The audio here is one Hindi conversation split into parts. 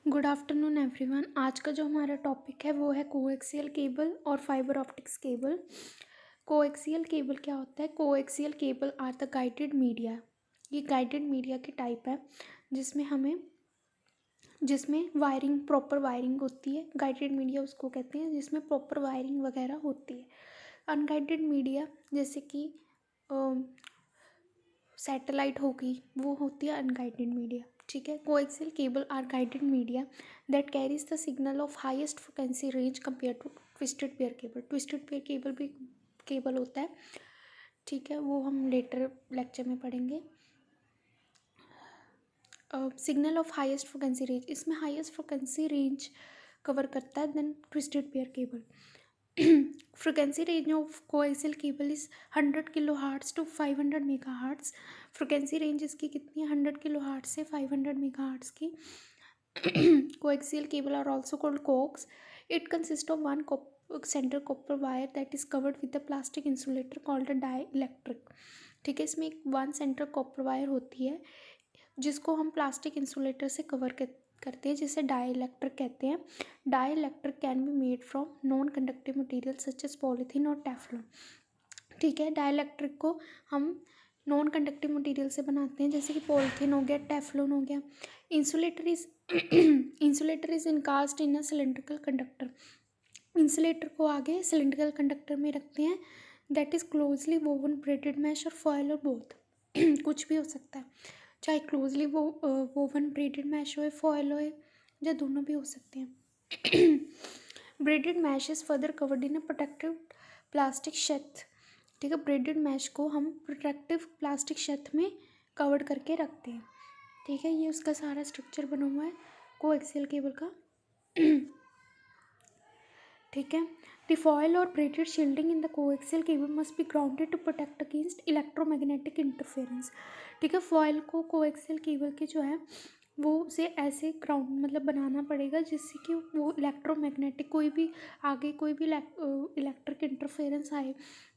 Good afternoon everyone. आज का जो हमारा टॉपिक है वो है कोएक्सियल केबल और fibre optics cable. Coaxial cable क्या होता है? Coaxial cable are the guided media. ये गाइडेड मीडिया की टाइप है जिसमें वायरिंग, प्रॉपर वायरिंग होती है। गाइडेड मीडिया उसको कहते हैं जिसमें प्रॉपर वायरिंग वगैरह होती है। अनगाइडेड मीडिया जैसे कि सैटेलाइट होगी, वो होती है अनगाइडेड मीडिया। ठीक है। Coaxial cable are guided media that carries the signal of highest frequency range compare to twisted pair cable. Twisted pair cable भी केबल होता है, ठीक है, वो हम लेटर लेक्चर में पढ़ेंगे। Signal of highest frequency range, इसमें हाईएस्ट फ्रिक्वेंसी रेंज कवर करता है then twisted pair cable. Frequency range of coaxial cable is 100 kilo hertz to 500 mega hertz. Frequency range इसकी कितनी है? 100 किलो हार्ट्स से 500 मेगा हार्ट्स की। Coaxial cable are also called coax. It consist of one centre copper wire that is covered with the plastic insulator called a die electric. ठीक है, इसमें एक वन सेंटर कॉपर वायर होती है जिसको हम प्लास्टिक इंसुलेटर से कवर करते हैं, जिसे डाई इलेक्ट्रिक कहते हैं। Dielectric can be made from non conductive material such as polythene और टेफ्लॉन। ठीक है, डाई इलेक्ट्रिक को हम नॉन कंडक्टिव मटेरियल से बनाते हैं, जैसे कि पॉलीथीन हो गया, टेफ्लॉन हो गया। Insulator is encased in a cylindrical conductor. Insulator को आगे सिलेंड्रिकल कंडक्टर में रखते हैं that is closely woven braided mesh और फॉयल और बोथ। कुछ भी हो सकता है, चाहे क्लोजली वोवन ब्रेडेड मैश हो, फॉयल हो, या दोनों भी हो सकते हैं। Braided mesh is further covered in a protective plastic sheath. ठीक है, ब्रेडेड मैश को हम प्रोटेक्टिव प्लास्टिक शेथ में कवर करके रखते हैं। ठीक है, ये उसका सारा स्ट्रक्चर बना हुआ है कोएक्सियल केबल का। ठीक है, द फॉयल और braided shielding in the coaxial cable must be grounded to protect against electromagnetic interference. ठीक है, फॉयल को कोएक्सियल केबल के जो है वो उसे ऐसे ग्राउंड मतलब बनाना पड़ेगा जिससे कि वो इलेक्ट्रोमैग्नेटिक कोई भी इलेक्ट्रिक इंटरफेरेंस आए,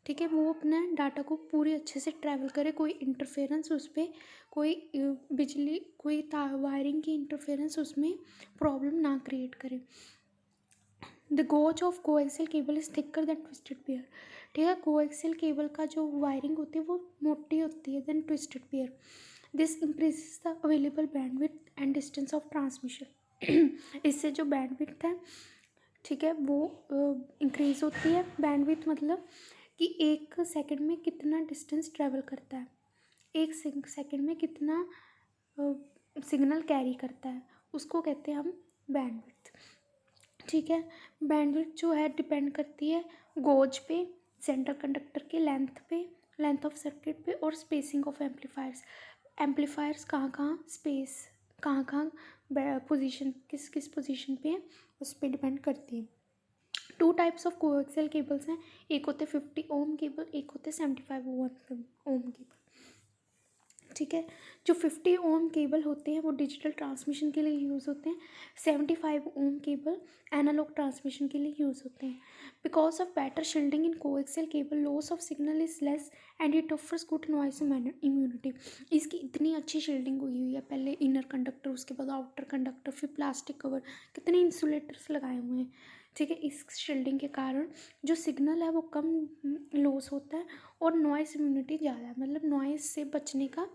ठीक है, वो अपना डाटा को पूरी अच्छे से ट्रैवल करे, कोई इंटरफेरेंस उस पर, कोई बिजली, कोई वायरिंग की इंटरफेरेंस उसमें प्रॉब्लम ना क्रिएट करे। The gauge of coaxial cable is thicker than twisted pair. ठीक है, कोएक्सियल केबल का जो वायरिंग होती है वो मोटी होती है than twisted pair. This increases the available bandwidth and distance of transmission. इससे जो बैंडविड्थ है, ठीक है, वो इंक्रीज होती है। बैंडविड्थ मतलब कि एक सेकंड में कितना डिस्टेंस ट्रेवल करता है, एक सेकंड में कितना सिग्नल कैरी करता है, उसको कहते हैं हम बैंडविड्थ। ठीक है, बैंडविड्थ जो है डिपेंड करती है गोज पे, सेंटर कंडक्टर के लेंथ पे, लेंथ ऑफ सर्किट पे, और स्पेसिंग ऑफ एम्पलीफायर्स कहाँ पोजीशन, किस किस पोजीशन पे है, उस पर डिपेंड करती है। 2 टाइप्स ऑफ कोएक्सियल केबल्स हैं, एक होते 50 ओम केबल, एक होते 75 ओम केबल। ठीक है, जो 50 ओम केबल होते हैं वो डिजिटल ट्रांसमिशन के लिए यूज़ होते हैं। 75 ओम केबल एनालॉग ट्रांसमिशन के लिए यूज़ होते हैं। Because of better shielding in coaxial cable, loss of signal is less and it offers good noise immunity. इसकी इतनी अच्छी शील्डिंग हुई है, पहले इनर कंडक्टर, उसके बाद आउटर कंडक्टर, फिर प्लास्टिक कवर, कितने इंसुलेटर्स लगाए हुए हैं। ठीक है, इस शील्डिंग के कारण जो सिग्नल है वो कम लॉस होता है और नॉइस इम्यूनिटी ज़्यादा है, मतलब नॉइस से बचने का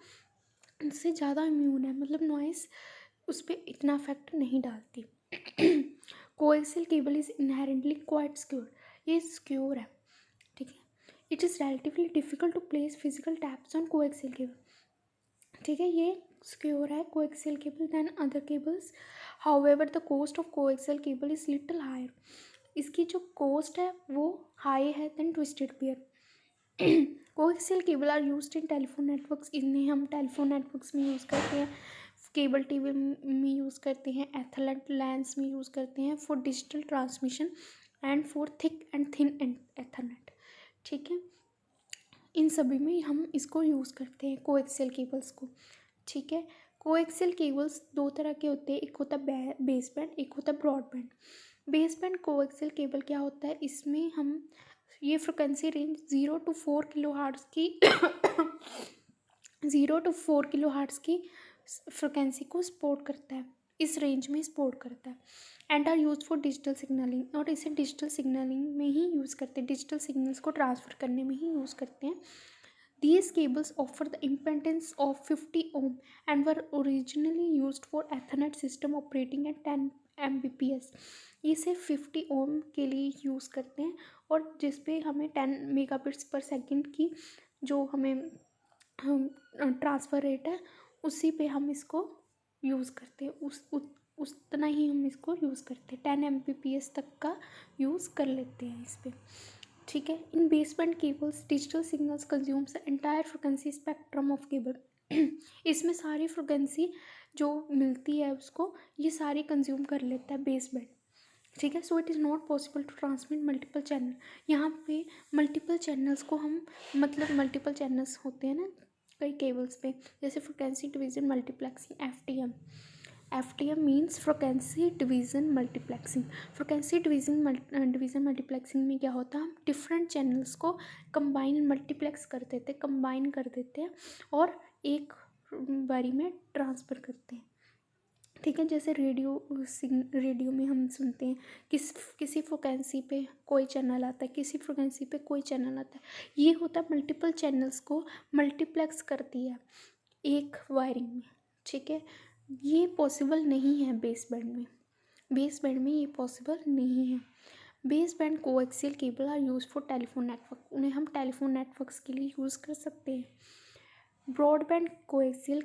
से ज़्यादा इम्यून है, मतलब नॉइस उस पर इतना इफेक्ट नहीं डालती। Coaxial cable is inherently quite secure, ये सिक्योर है। ठीक है, it is relatively difficult to place physical taps on coaxial cable. ठीक है, ये सिक्योर है coaxial cable then other cables. However the cost of coaxial cable is little higher. इसकी जो कॉस्ट है वो हाई है then twisted pair. Coaxial cable are used in telephone networks, इन्हें हम टेलीफोन नेटवर्क्स में यूज़ करते हैं, केबल टीवी में यूज़ करते हैं, एथरनेट लैंस में यूज़ करते हैं, for digital transmission and for thick and thin Ethernet. ठीक है, इन सभी में हम इसको यूज़ करते हैं कोएक्सियल केबल्स को। ठीक है, कोएक्सियल केबल्स 2 तरह के होते हैं, एक होता है बेस बैंड, एक होता है broadband. Base band coaxial cable क्या होता है, इसमें हम ये फ्रिक्वेंसी रेंज 0 to 4 किलो हार्ट्ज़ की 0 to 4 किलो हार्ट्ज़ की फ्रिक्वेंसी को सपोर्ट करता है। इस रेंज में सपोर्ट करता है and are use for digital signalling, और इसे डिजिटल सिग्नलिंग में ही यूज़ करते हैं, डिजिटल सिग्नल्स को ट्रांसफ़र करने में ही यूज़ करते हैं। These cables offer the impedance of 50 ohm and were originally used for Ethernet system operating at 10 Mbps। ये सिर्फ 50 ओम के लिए यूज़ करते हैं और जिस पे हमें 10 मेगाबिट्स पर सेकंड की जो हमें ट्रांसफ़र रेट है उसी पे हम इसको यूज़ करते हैं, उतना ही हम इसको यूज़ करते हैं, 10 Mbps तक का यूज़ कर लेते हैं इस पर। ठीक है। In baseband cables digital signals consumes entire frequency spectrum of cable. इसमें सारी फ्रिक्वेंसी जो मिलती है उसको ये सारी कंज्यूम कर लेता है बेसबैंड। ठीक है। So it is not possible to transmit multiple channel. यहाँ पे मल्टीपल चैनल्स को हम मतलब मल्टीपल चैनल्स होते हैं ना कई केबल्स पे, जैसे frequency division multiplexing FDM means frequency division multiplexing. Frequency division multiplexing में क्या होता है, हम डिफरेंट चैनल्स को कंबाइन कर देते हैं और एक बारी में ट्रांसफ़र करते हैं। ठीक है। जैसे रेडियो में हम सुनते हैं किसी फ्रिक्वेंसी पे कोई चैनल आता है, किसी फ्रिक्वेंसी पे कोई चैनल आता है। ये होता है मल्टीपल चैनल्स को मल्टीप्लेक्स करती है एक वायरिंग में। ठीक है। ये पॉसिबल नहीं है बेस बैंड में ये पॉसिबल नहीं है। Base band coaxial cable are use for telephone network, उन्हें हम टेलीफोन नेटवर्क्स के लिए यूज़ कर सकते हैं। Broadband coaxial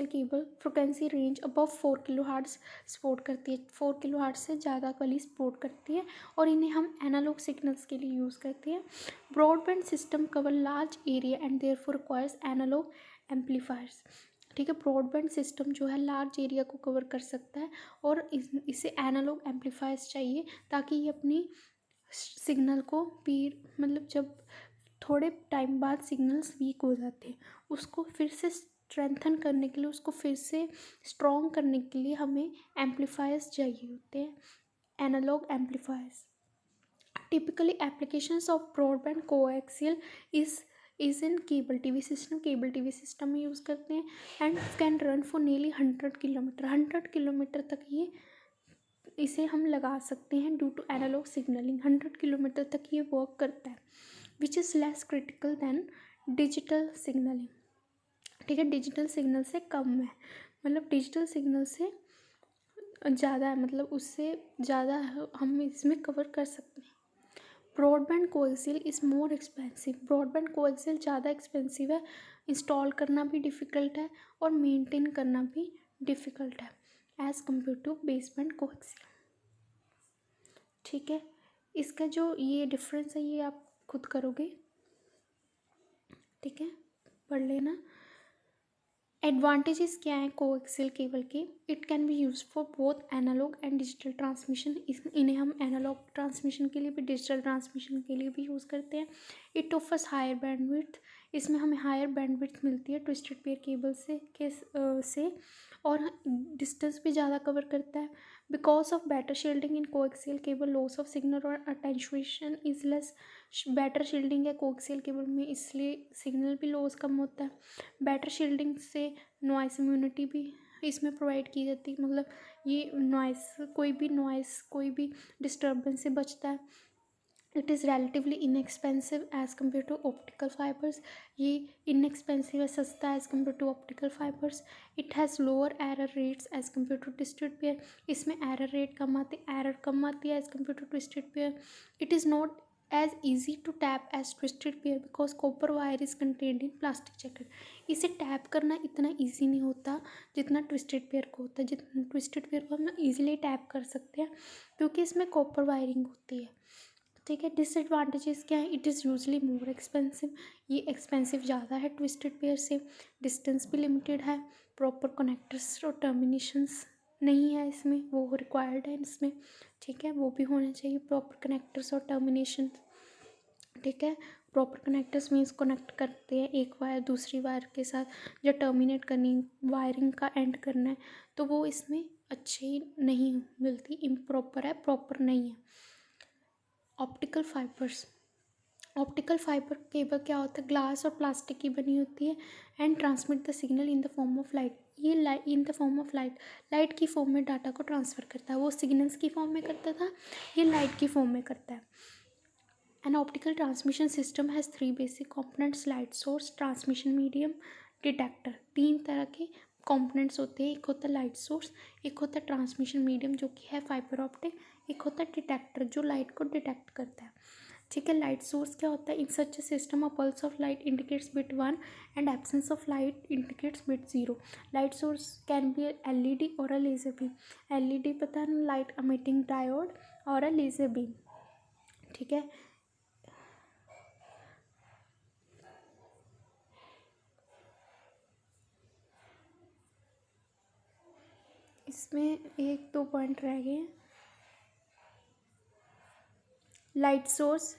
cable frequency range above 4 kilohertz support करती है, 4 किलोहर्ट्ज़ से ज़्यादा वाली सपोर्ट करती है और इन्हें हम एनालॉग सिग्नल्स के लिए यूज़ करते हैं। Broadband system cover large area and therefore requires analogue amplifiers. ठीक है। ब्रॉडबैंड सिस्टम जो है लार्ज एरिया को कवर कर सकता है और इसे एनालॉग एम्पलीफायर्स चाहिए ताकि ये अपनी सिग्नल को मतलब जब थोड़े टाइम बाद सिग्नल्स वीक हो जाते हैं उसको फिर से स्ट्रेंथन करने के लिए, उसको फिर से स्ट्रॉन्ग करने के लिए हमें एम्पलीफायर्स चाहिए होते हैं, analogue amplifiers. Typically applications of broadband coaxial is in cable TV system में यूज़ करते हैं and can run for nearly 100 kilometre तक इसे हम लगा सकते हैं due to analogue signalling. 100 kilometre तक ये वर्क करता है which is less critical than digital signalling. ठीक है। डिजिटल सिग्नल से कम है, मतलब डिजिटल सिग्नल से ज़्यादा है, मतलब उससे ज़्यादा हम इसमें कवर कर सकते हैं। Broadband coaxial is more expensive, broadband coaxial ज़्यादा एक्सपेंसिव है, इंस्टॉल करना भी डिफ़िकल्ट है और मेंटेन करना भी डिफ़िकल्ट है as compare to baseband coaxial. ठीक है। इसका जो ये डिफरेंस है ये आप खुद करोगे। ठीक है, पढ़ लेना। एडवांटेजेस क्या हैं कोएक्सियल केबल के, it can be use for both analogue and digital transmission, इन्हें हम एनालॉग ट्रांसमिशन के लिए भी डिजिटल ट्रांसमिशन के लिए भी यूज़ करते हैं। इट ऑफर्स हायर बैंडविड्थ, इसमें हमें हायर बैंडविड्थ मिलती है ट्विस्टेड पेयर केबल से और डिस्टेंस भी ज़्यादा कवर करता है। Because of better shielding in coaxial cable loss of signal और अटेंशुएशन इज लेस, बेटर शील्डिंग है कोएक्सियल केबल में इसलिए सिग्नल भी लॉस कम होता है। बेटर शील्डिंग से नॉइस इम्यूनिटी भी इसमें प्रोवाइड की जाती है, मतलब ये कोई भी डिस्टर्बेंस से बचता है। It is relatively inexpensive as compare to optical fibres, ये इनएक्सपेंसिव है, सस्ता है as compare to optical fibres. It has lower error rates as compare to twisted pair, इसमें एरर कम आती है as compare to twisted pair. It is not as easy to tap as twisted pair because copper wire is contained in plastic jacket, इसे टैप करना इतना ईजी नहीं होता जितना ट्विस्टेड पेयर को होता है। जितना ट्विस्टेड पेयर को हम ईजिली टैप कर सकते हैं क्योंकि इसमें कॉपर वायरिंग होती है। ठीक है। डिसएडवांटेजेस क्या है, it is usually more expensive, ये एक्सपेंसिव ज़्यादा है ट्विस्टेड पेयर से। डिस्टेंस भी लिमिटेड है, प्रॉपर कनेक्टर्स और टर्मिनेशंस नहीं है इसमें, वो रिक्वायर्ड है इसमें। ठीक है, वो भी होने चाहिए प्रॉपर कनेक्टर्स और टर्मिनेशन। ठीक है, प्रॉपर कनेक्टर्स मीन्स कनेक्ट करते हैं एक वायर दूसरी वायर के साथ, जब टर्मिनेट करनी वायरिंग का एंड करना है तो वो इसमें अच्छी नहीं मिलती, इम्प्रॉपर है, प्रॉपर नहीं है। ऑप्टिकल फाइबर केबल क्या होता है, ग्लास और प्लास्टिक की बनी होती है and transmit the signal in the form of light. ये light in the form of light, light की फॉर्म में डाटा को ट्रांसफ़र करता है। वो सिग्नल्स की फॉर्म में करता था, ये लाइट की फॉर्म में करता है। An optical transmission system has 3 basic components, light source, transmission medium, detector. 3 तरह के कंपोनेंट्स होते हैं, एक होता है लाइट सोर्स, एक होता है ट्रांसमिशन मीडियम जो कि है फाइबर ऑप्टिक, एक होता है डिटेक्टर जो लाइट को डिटेक्ट करता है। ठीक है, लाइट सोर्स क्या होता है? In such a system a pulse of light indicates bit 1 and absence of light indicates bit 0। Light source can be LED और अ लेजर बीम। एलईडी पता है ना, लाइट एमिटिंग डायोड, और अ लेजर बीम। ठीक है, इसमें 1-2 पॉइंट रह गए हैं। लाइट सोर्स,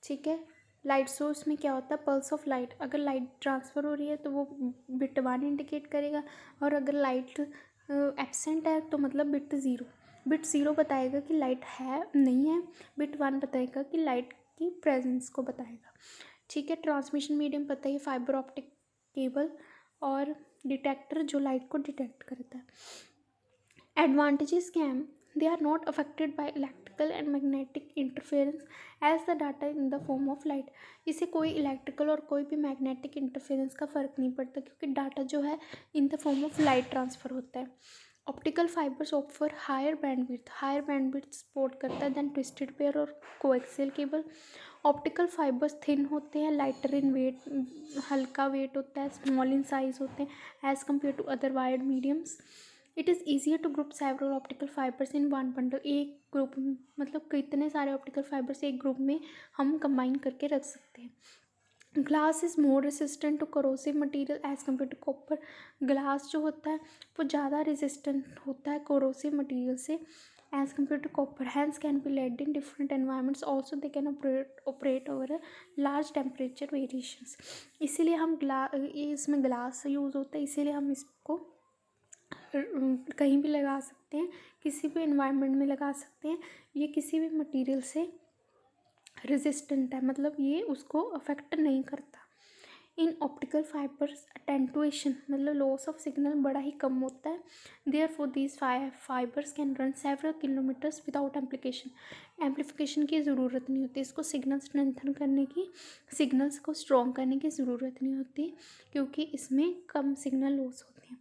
ठीक है, लाइट सोर्स में क्या होता है? पल्स ऑफ लाइट, अगर लाइट ट्रांसफ़र हो रही है तो वो बिट 1 इंडिकेट करेगा, और अगर लाइट एब्सेंट है तो मतलब बिट 0। बिट 0 बताएगा कि लाइट है नहीं है, बिट 1 बताएगा कि लाइट की प्रेजेंस को बताएगा। ठीक है, ट्रांसमिशन मीडियम पता ही, फाइबर ऑप्टिक केबल, और डिटेक्टर जो लाइट को डिटेक्ट करता है। Advantages can, they are not affected by electrical and magnetic interference as the data in the form of light। इसे कोई इलेक्ट्रिकल और कोई भी मैग्नेटिक इंटरफेरेंस का फ़र्क नहीं पड़ता, क्योंकि डाटा जो है in the form of light transfer होता है। Optical fibres offer higher bandwidth support करता है दैन ट्विस्टेड पेयर और coaxial cable. Optical fibres thin होते हैं, लाइटर इन वेट, हल्का वेट होता है, स्मॉल इन साइज होते हैं as compare to other wired mediums. It is easier to group several optical fibres in one bundle. एक ग्रुप मतलब कितने सारे ऑप्टिकल फाइबर्स एक ग्रुप में हम कंबाइन करके रख सकते हैं। Glass is more resistant to corrosive material as compare to copper. Glass जो होता है वो ज़्यादा रेजिस्टेंट होता है कोरोसिव मटेरियल से as compare to copper. Hence can be laid in different environments, also they can operate over a large temperature variations. इसीलिए हम इसमें ग्लास यूज़ होता है, इसीलिए हम इसको कहीं भी लगा सकते हैं, किसी भी इन्वायरमेंट में लगा सकते हैं। ये किसी भी मटेरियल से रेजिस्टेंट है, मतलब ये उसको अफेक्ट नहीं करता। इन ऑप्टिकल फाइबर्स अटेंटुएशन मतलब लॉस ऑफ सिग्नल बड़ा ही कम होता है। Therefore these fibres can run several kilometres without amplification की ज़रूरत नहीं होती। इसको सिग्नल स्ट्रेंथन करने की, सिग्नल्स को स्ट्रॉन्ग करने की ज़रूरत नहीं होती, क्योंकि इसमें कम सिग्नल लॉस होते हैं।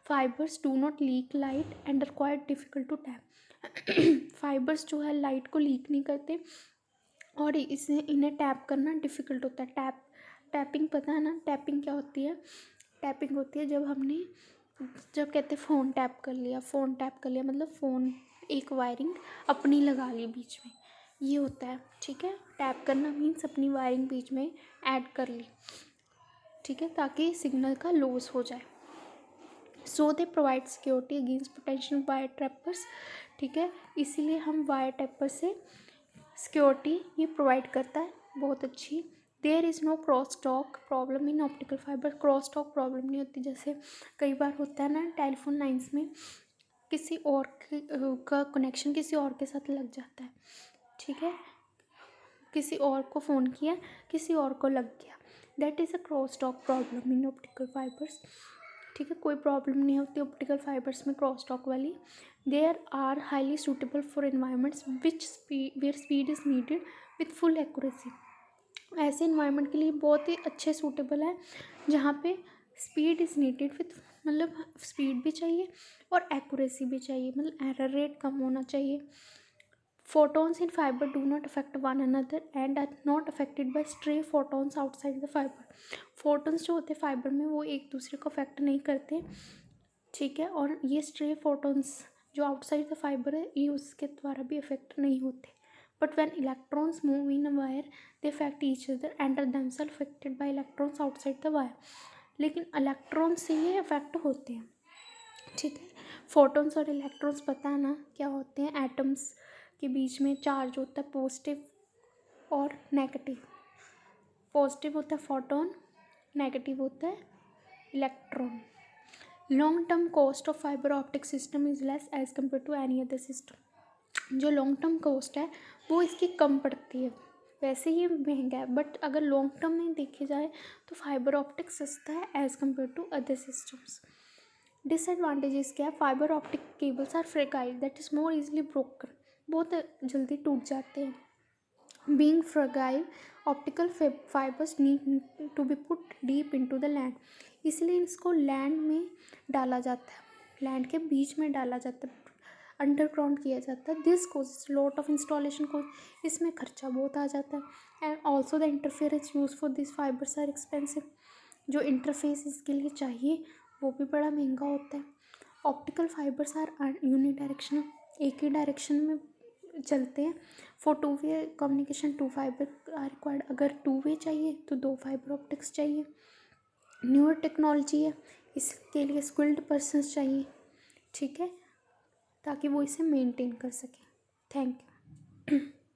Fibres do not leak light and are quite difficult to tap. Fibres जो है लाइट को लीक नहीं करते, और इन्हें टैप करना डिफ़िकल्ट होता है। टैपिंग पता है ना, टैपिंग क्या होती है? टैपिंग होती है जब कहते हैं फ़ोन टैप कर लिया मतलब फ़ोन एक वायरिंग अपनी लगा ली बीच में, ये होता है। ठीक है, टैप करना मीन्स अपनी वायरिंग बीच में ऐड कर ली, ठीक है, ताकि सिग्नल का लॉस हो जाए। So they provide security against potential wire trappers. ठीक है, इसीलिए हम वायर ट्रैपर से सिक्योरिटी ये प्रोवाइड करता है, बहुत अच्छी। There is no cross talk problem in optical fibre. Cross talk problem नहीं होती, जैसे कई बार होता है ना टेलीफोन लाइंस में किसी और का कनेक्शन किसी और के साथ लग जाता है। ठीक है, किसी और को फ़ोन किया, किसी और को लग गया, that is a cross talk problem in optical fibres. ठीक है, कोई प्रॉब्लम नहीं होती ऑप्टिकल फाइबर्स में क्रॉस टॉक वाली। There are highly suitable for environments where speed is needed with full accuracy. ऐसे इन्वायरमेंट के लिए बहुत ही अच्छे सूटेबल है जहाँ पे स्पीड इज़ नीडेड विथ, मतलब स्पीड भी चाहिए और एक्यूरेसी भी चाहिए, मतलब एरर रेट कम होना चाहिए। Photons in fiber do not affect one another and are not affected by stray photons outside the fiber। photons जो होते हैं फाइबर में वो एक दूसरे को अफेक्ट नहीं करते, ठीक है, और ये स्ट्रे photons जो आउटसाइड द फाइबर है ये उसके द्वारा भी अफेक्ट नहीं होते। But when electrons move in a wire they affect each other and are themself affected by electrons outside the wire. लेकिन इलेक्ट्रॉन्स से ये अफेक्ट होते हैं। ठीक है, फोटॉन्स और इलेक्ट्रॉन्स पता है ना क्या होते हैं? एटम्स के बीच में चार्ज होता है पॉजिटिव और नेगेटिव। पॉजिटिव होता है फोटॉन, नेगेटिव होता है electron. Long term cost of fibre optic system is less as compare to any other system. जो लॉन्ग टर्म कॉस्ट है वो इसकी कम पड़ती है, वैसे ये महंगा है, बट अगर लॉन्ग टर्म में देखे जाए तो फाइबर ऑप्टिक सस्ता है as compare to other systems. Disadvantages क्या है, fibre optic cables are fragile that is more easily broken, बहुत जल्दी टूट जाते हैं। Being fragile optical fibres need to be put deep into the land, इसलिए इसको लैंड में डाला जाता है, लैंड के बीच में डाला जाता है, अंडरग्राउंड किया जाता है। This causes lot of installation को, इसमें खर्चा बहुत आ जाता है। And also the interference use for this fibres are expensive, जो इंटरफेस इसके लिए चाहिए वो भी बड़ा महंगा होता है। ऑप्टिकल फाइबर्स आर यूनिडायरेक्शनल, एक ही डायरेक्शन में चलते हैं। For two way communication 2 fibre are required, अगर 2 वे चाहिए तो 2 फाइबर ऑप्टिक्स चाहिए। न्यूअर टेक्नोलॉजी है, इसके लिए स्किल्ड पर्सन्स चाहिए, ठीक है, ताकि वो इसे मेंटेन कर सकें। Thank you.